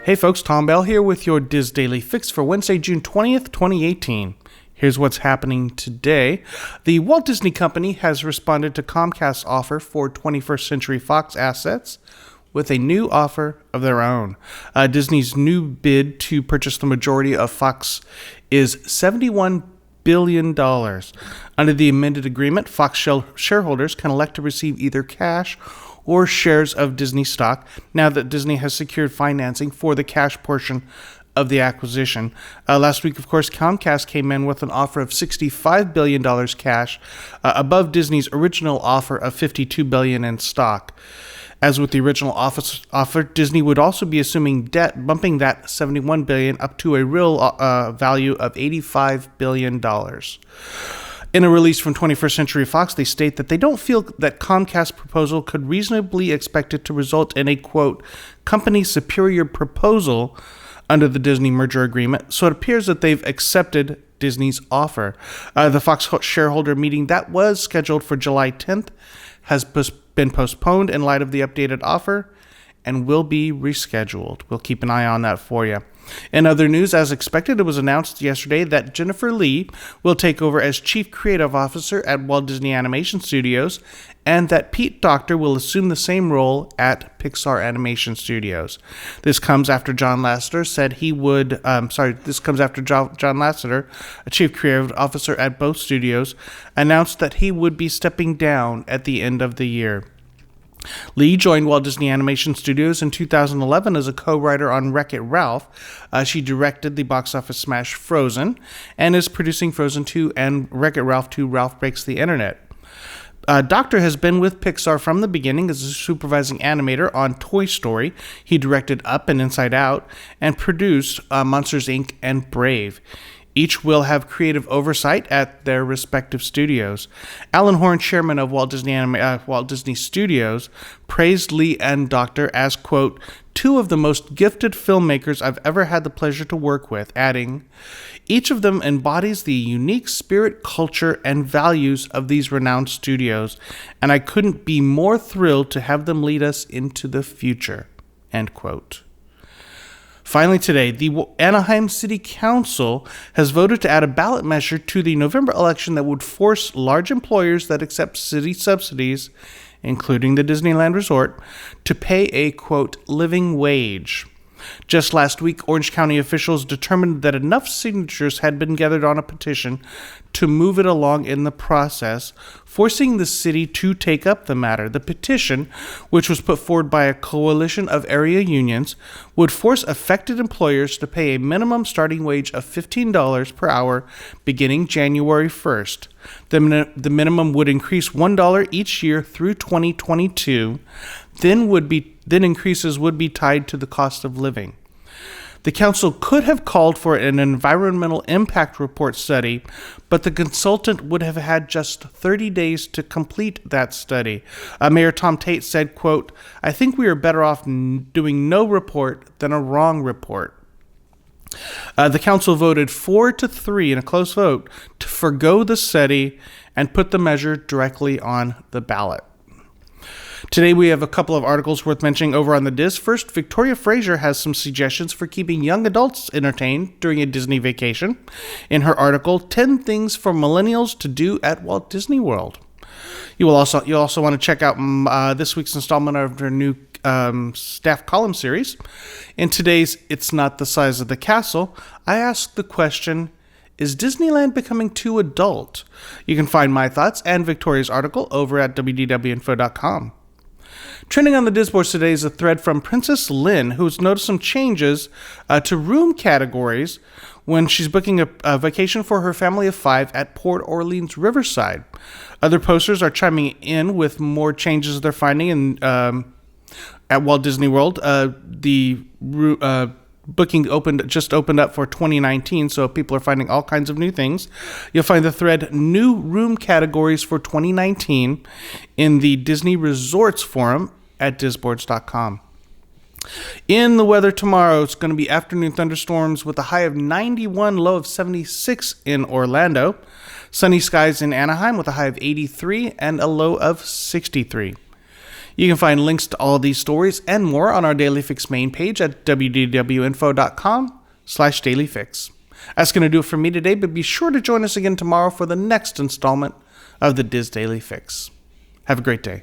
Hey folks, Tom Bell here with your Diz Daily Fix for Wednesday, June 20th, 2018. Here's what's happening today. The Walt Disney Company has responded to Comcast's offer for 21st Century Fox assets with a new offer of their own. Disney's new bid to purchase the majority of Fox is $71 billion. Under the amended agreement, Fox shareholders can elect to receive either cash or shares of Disney stock now that Disney has secured financing for the cash portion of the acquisition. Last week, of course, Comcast came in with an offer of $65 billion cash, above Disney's original offer of $52 billion in stock. As with the original offer, Disney would also be assuming debt, bumping that $71 billion up to a real value of $85 billion. In a release from 21st Century Fox, they state that they don't feel that Comcast's proposal could reasonably expect it to result in a, quote, company superior proposal under the Disney merger agreement, so it appears that they've accepted Disney's offer. The Fox shareholder meeting that was scheduled for July 10th has been postponed in light of the updated offer and will be rescheduled. We'll keep an eye on that for you. In other news, as expected, it was announced yesterday that Jennifer Lee will take over as Chief Creative Officer at Walt Disney Animation Studios, and that Pete Docter will assume the same role at Pixar Animation Studios. This comes after John Lasseter said he would. This comes after John Lasseter, a Chief Creative Officer at both studios, announced that he would be stepping down at the end of the year. Lee joined Walt Disney Animation Studios in 2011 as a co-writer on Wreck-It Ralph. She directed the box office smash Frozen and is producing Frozen 2 and Wreck-It Ralph 2 Ralph Breaks the Internet. Docter has been with Pixar from the beginning as a supervising animator on Toy Story. He directed Up and Inside Out and produced Monsters, Inc. and Brave. Each will have creative oversight at their respective studios. Alan Horn, chairman of Walt Disney Studios, praised Lee and Docter as, quote, two of the most gifted filmmakers I've ever had the pleasure to work with, adding, each of them embodies the unique spirit, culture, and values of these renowned studios, and I couldn't be more thrilled to have them lead us into the future, end quote. Finally today, the Anaheim City Council has voted to add a ballot measure to the November election that would force large employers that accept city subsidies, including the Disneyland Resort, to pay a, quote, living wage. Just last week, Orange County officials determined that enough signatures had been gathered on a petition to move it along in the process, forcing the city to take up the matter. The petition, which was put forward by a coalition of area unions, would force affected employers to pay a minimum starting wage of $15 per hour beginning January 1st. The minimum would increase $1 each year through 2022. Then increases would be tied to the cost of living. The council could have called for an environmental impact report study, but the consultant would have had just 30 days to complete that study. Mayor Tom Tate said, quote, I think we are better off doing no report than a wrong report. The council voted 4-3 in a close vote to forgo the study and put the measure directly on the ballot. Today we have a couple of articles worth mentioning over on the Diz. First, Victoria Fraser has some suggestions for keeping young adults entertained during a Disney vacation in her article, 10 Things for Millennials to Do at Walt Disney World. You'll also want to check out this week's installment of her new staff column series. In today's It's Not the Size of the Castle, I ask the question, is Disneyland becoming too adult? You can find my thoughts and Victoria's article over at wdwinfo.com. Trending on the Disboards today is a thread from Princess Lynn, who's noticed some changes to room categories when she's booking a vacation for her family of 5 at Port Orleans Riverside. Other posters are chiming in with more changes they're finding at Walt Disney World. The booking just opened up for 2019, so people are finding all kinds of new things. You'll find the thread New Room Categories for 2019 in the Disney Resorts forum at disboards.com. In the weather tomorrow, it's going to be afternoon thunderstorms with a high of 91, low of 76 in Orlando. Sunny skies in Anaheim with a high of 83 and a low of 63. You can find links to all of these stories and more on our Daily Fix main page at wdwinfo.com/dailyfix. That's going to do it for me today, but be sure to join us again tomorrow for the next installment of the Diz Daily Fix. Have a great day.